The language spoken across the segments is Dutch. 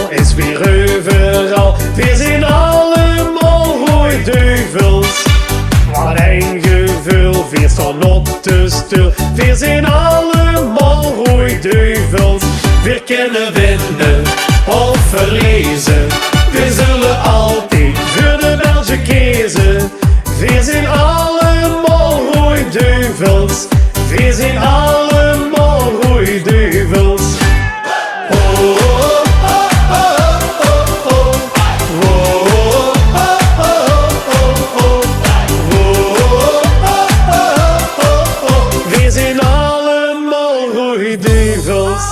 bal is weer overal. We zijn allemaal hooiduivels. Wat een gevoel, we staan op de stoel. We zijn allemaal hooiduivels. We kunnen winnen of verliezen. We zullen altijd voor de Belgen kiezen. We zijn allemaal hooiduivels. We zijn allemaal hooiduivels. We zijn allemaal hooiduivels.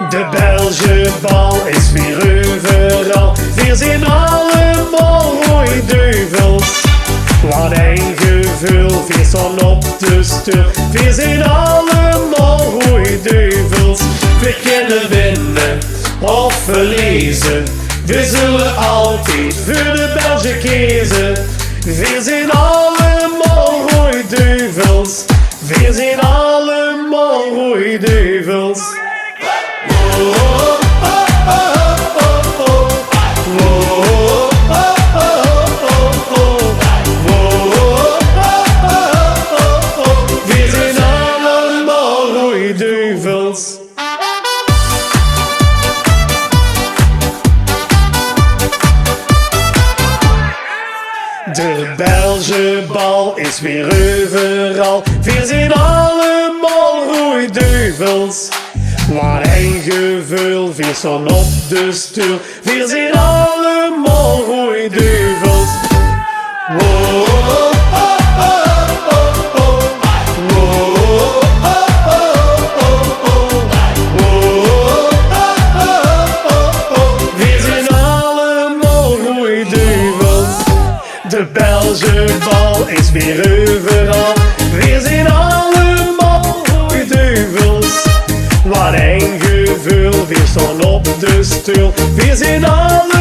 De Belgische bal is weer overal. We zijn allemaal hooiduivels. Wat een gevoel, we staan op de stoel. We zijn allemaal hooiduivels. We kunnen winnen of verliezen. We zullen altijd voor de Belgen kiezen. We zijn allemaal hooiduivels. We zijn allemaal hooiduivels. We zijn allemaal hooiduivels. De Belgische bal is weer overal. We zijn allemaal hooiduivels. Wat een gevoel, we staan op de stoel. We zijn allemaal hooiduivels. We zijn allemaal hooiduivels. De Belgische bal is weer overal. We zijn allemaal hooiduivels. Wat een gevoel, we staan op de stoel. We zijn allemaal